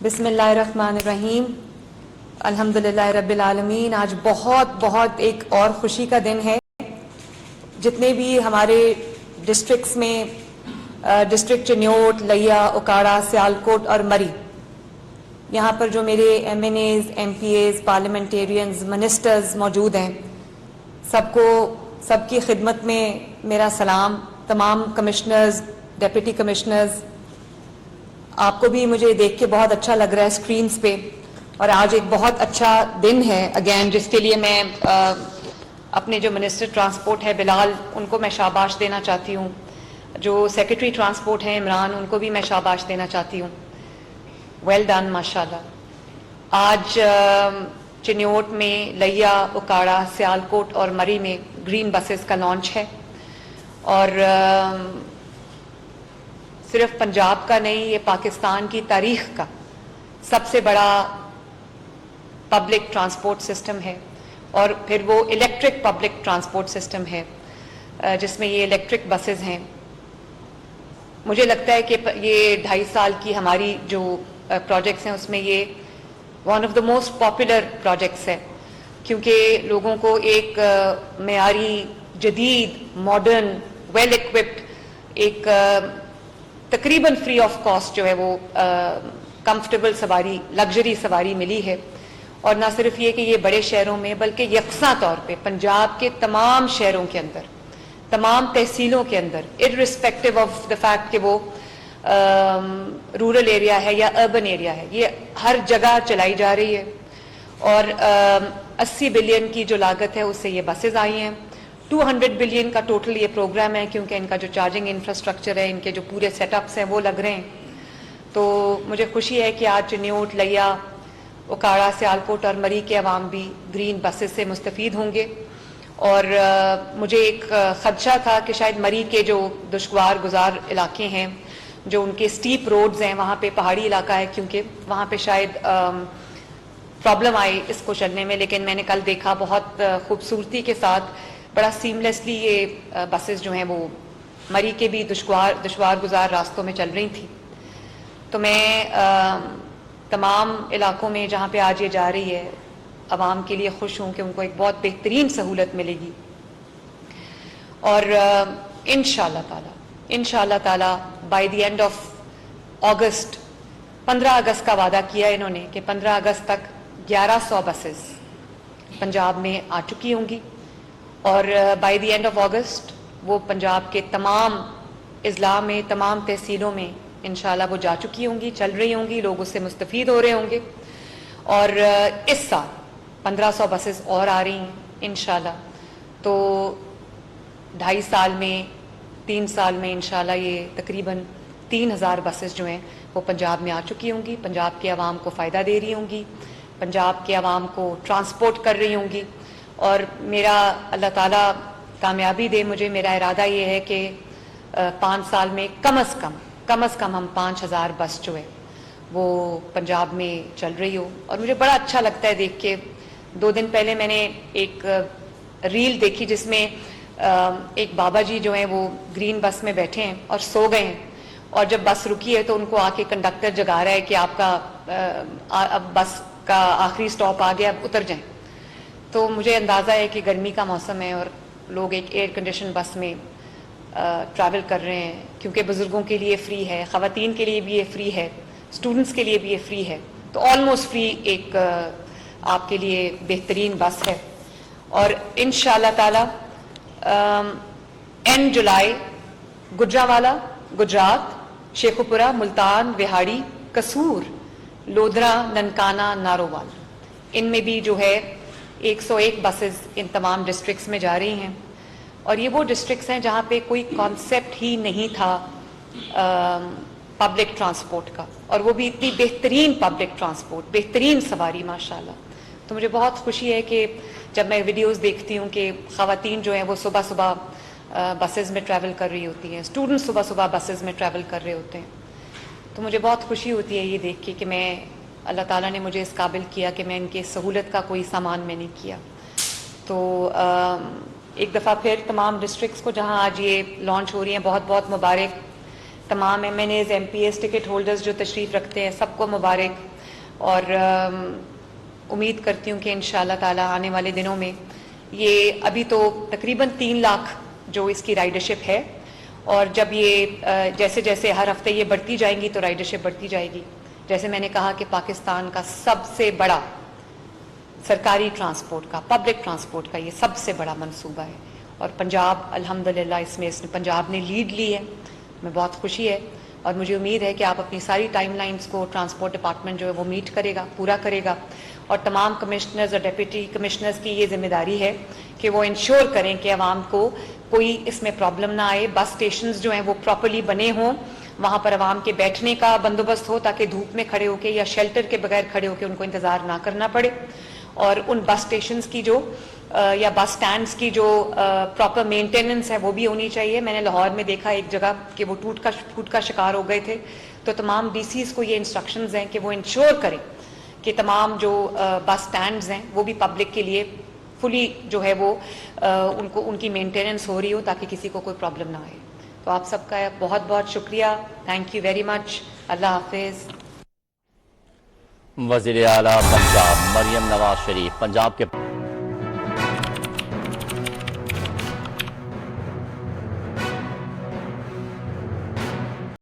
بسم اللہ الرحمن الرحیم. الحمدللہ رب العالمین. آج بہت ایک اور خوشی کا دن ہے. جتنے بھی ہمارے ڈسٹرکٹس میں ڈسٹرکٹ چنیوٹ, لیا, اکاڑا, سیالکوٹ اور مری, یہاں پر جو میرے M N As, M P As, parliamentarians, ministers موجود ہیں, سب کی خدمت میں میرا سلام. تمام کمشنرز, ڈپٹی کمشنرز, آپ کو بھی مجھے دیکھ کے بہت اچھا لگ رہا ہے اسکرینز پہ. اور آج ایک بہت اچھا دن ہے اگین, جس کے لیے میں اپنے جو منسٹر ٹرانسپورٹ ہے بلال, ان کو میں شاباش دینا چاہتی ہوں. جو سیکرٹری ٹرانسپورٹ ہیں عمران, ان کو بھی میں شاباش دینا چاہتی ہوں. ویل ڈن, ماشاءاللہ. آج چنیوٹ میں, لیا, اکاڑا, سیالکوٹ اور مری میں گرین بسز کا لانچ ہے. اور صرف پنجاب کا نہیں, یہ پاکستان کی تاریخ کا سب سے بڑا پبلک ٹرانسپورٹ سسٹم ہے. اور پھر وہ الیکٹرک پبلک ٹرانسپورٹ سسٹم ہے جس میں یہ الیکٹرک بسز ہیں. مجھے لگتا ہے کہ یہ 2.5 سال کی ہماری جو پروجیکٹس ہیں اس میں یہ one of the most popular projects ہے, کیونکہ لوگوں کو ایک معیاری, جدید, ماڈرن, ویل ایکوپڈ, ایک تقریباً فری آف کاسٹ جو ہے وہ کمفرٹیبل سواری, لگژری سواری ملی ہے. اور نہ صرف یہ کہ یہ بڑے شہروں میں, بلکہ یکساں طور پہ پنجاب کے تمام شہروں کے اندر, تمام تحصیلوں کے اندر, ارسپیکٹو آف دا فیکٹ کہ وہ رورل ایریا ہے یا اربن ایریا ہے, یہ ہر جگہ چلائی جا رہی ہے. اور 80 بلین کی جو لاگت ہے اس سے یہ بسز آئی ہیں. 200 بلین کا ٹوٹل یہ پروگرام ہے, کیونکہ ان کا جو چارجنگ انفراسٹرکچر ہے, ان کے جو پورے سیٹ اپس ہیں وہ لگ رہے ہیں. تو مجھے خوشی ہے کہ آج چنیوٹ, لیا, اکاڑا, سیالکوٹ اور مری کے عوام بھی گرین بسز سے مستفید ہوں گے. اور مجھے ایک خدشہ تھا کہ شاید مری کے جو دشوار گزار علاقے ہیں, جو ان کے سٹیپ روڈز ہیں, وہاں پہ پہاڑی علاقہ ہے, کیونکہ وہاں پہ شاید پرابلم آئی اس کو چلنے میں. لیکن میں نے کل دیکھا بہت خوبصورتی کے ساتھ, بڑا سیملیسلی یہ بسز جو ہیں وہ مری کے بھی دشوار گزار راستوں میں چل رہی تھیں. تو میں تمام علاقوں میں جہاں پہ آج یہ جا رہی ہے عوام کے لیے خوش ہوں کہ ان کو ایک بہت بہترین سہولت ملے گی. اور انشاءاللہ تعالی by the end of August, 15 اگست کا وعدہ کیا انہوں نے کہ 15 اگست تک 1100 بسز پنجاب میں آ چکی ہوں گی. اور by the end of August وہ پنجاب کے تمام اضلاع میں, تمام تحصیلوں میں انشاءاللہ وہ جا چکی ہوں گی, چل رہی ہوں گی, لوگ اس سے مستفید ہو رہے ہوں گے. اور اس سال 1500 بسز اور آ رہی ہیں انشاءاللہ. تو 2.5 سال میں, 3 سال میں انشاءاللہ یہ تقریباً 3000 بسز جو ہیں وہ پنجاب میں آ چکی ہوں گی, پنجاب کے عوام کو فائدہ دے رہی ہوں گی, پنجاب کے عوام کو ٹرانسپورٹ کر رہی ہوں گی. اور میرا اللہ تعالیٰ کامیابی دے مجھے, میرا ارادہ یہ ہے کہ 5 سال میں کم از کم ہم 5000 بس جو ہے وہ پنجاب میں چل رہی ہو. اور مجھے بڑا اچھا لگتا ہے دیکھ کے. 2 دن پہلے میں نے ایک ریل دیکھی جس میں ایک بابا جی جو ہیں وہ گرین بس میں بیٹھے ہیں اور سو گئے ہیں, اور جب بس رکی ہے تو ان کو آ کے کنڈکٹر جگا رہا ہے کہ آپ کا اب بس کا آخری سٹاپ آ گیا, اب اتر جائیں. تو مجھے اندازہ ہے کہ گرمی کا موسم ہے اور لوگ ایک ایئر کنڈیشن بس میں ٹریول کر رہے ہیں, کیونکہ بزرگوں کے لیے فری ہے, خواتین کے لیے بھی یہ فری ہے, اسٹوڈنٹس کے لیے بھی یہ فری ہے. تو آلموسٹ فری ایک آپ کے لیے بہترین بس ہے. اور انشاءاللہ تعالی اینڈ جولائی گجرانوالہ, گجرات, شیخوپورہ, ملتان, وہاڑی, قصور, لودھرا, ننکانہ, نارووال, ان میں بھی جو ہے 101 بسز ان تمام ڈسٹرکٹس میں جا رہی ہیں. اور یہ وہ ڈسٹرکٹس ہیں جہاں پہ کوئی کانسیپٹ ہی نہیں تھا پبلک ٹرانسپورٹ کا, اور وہ بھی اتنی بہترین پبلک ٹرانسپورٹ, بہترین سواری ماشاءاللہ. تو مجھے بہت خوشی ہے کہ جب میں ویڈیوز دیکھتی ہوں کہ خواتین جو ہیں وہ صبح بسز میں ٹریول کر رہی ہوتی ہیں, اسٹوڈنٹس صبح بسز میں ٹریول کر رہے ہوتے ہیں, تو مجھے بہت خوشی ہوتی ہے یہ دیکھ کے کہ میں, اللہ تعالیٰ نے مجھے اس قابل کیا کہ میں ان کے سہولت کا کوئی سامان میں نہیں کیا. تو ایک دفعہ پھر تمام ڈسٹرکٹس کو جہاں آج یہ لانچ ہو رہی ہیں بہت بہت مبارک. تمام M N As, M P As, ticket holders جو تشریف رکھتے ہیں سب کو مبارک. اور امید کرتی ہوں کہ انشاءاللہ تعالی آنے والے دنوں میں یہ ابھی تو تقریباً 3 لاکھ جو اس کی رائڈرشپ ہے، اور جب یہ جیسے جیسے ہر ہفتے یہ بڑھتی جائیں گی تو رائڈرشپ بڑھتی جائے گی. جیسے میں نے کہا کہ پاکستان کا سب سے بڑا سرکاری ٹرانسپورٹ کا، پبلک ٹرانسپورٹ کا یہ سب سے بڑا منصوبہ ہے، اور پنجاب الحمدللہ اس میں پنجاب نے لیڈ لی ہے. میں بہت خوشی ہے، اور مجھے امید ہے کہ آپ اپنی ساری ٹائم لائنز کو ٹرانسپورٹ ڈپارٹمنٹ جو ہے وہ میٹ کرے گا، پورا کرے گا. اور تمام کمشنرز اور ڈپٹی کمشنرز کی یہ ذمہ داری ہے کہ وہ انشور کریں کہ عوام کو کوئی اس میں پرابلم نہ آئے. بس اسٹیشنز جو ہیں وہ پراپرلی بنے ہوں، وہاں پر عوام کے بیٹھنے کا بندوبست ہو تاکہ دھوپ میں کھڑے ہو کے یا شیلٹر کے بغیر کھڑے ہو کے ان کو انتظار نہ کرنا پڑے. اور ان بس اسٹیشنز کی جو یا بس سٹینڈز کی جو پراپر مینٹیننس ہے وہ بھی ہونی چاہیے. میں نے لاہور میں دیکھا ایک جگہ کہ وہ ٹوٹ کا شکار ہو گئے تھے، تو تمام ڈی سیز کو یہ انسٹرکشنز ہیں کہ وہ انشور کریں کہ تمام جو بس سٹینڈز ہیں وہ بھی پبلک کے لیے فلی جو ہے وہ ان کی مینٹیننس ہو رہی ہو تاکہ کسی کو کوئی پرابلم نہ آئے. تو آپ سب کا بہت بہت شکریہ. Thank you very much. اللہ حافظ. وزیر اعلیٰ پنجاب مریم نواز شریف پنجاب کے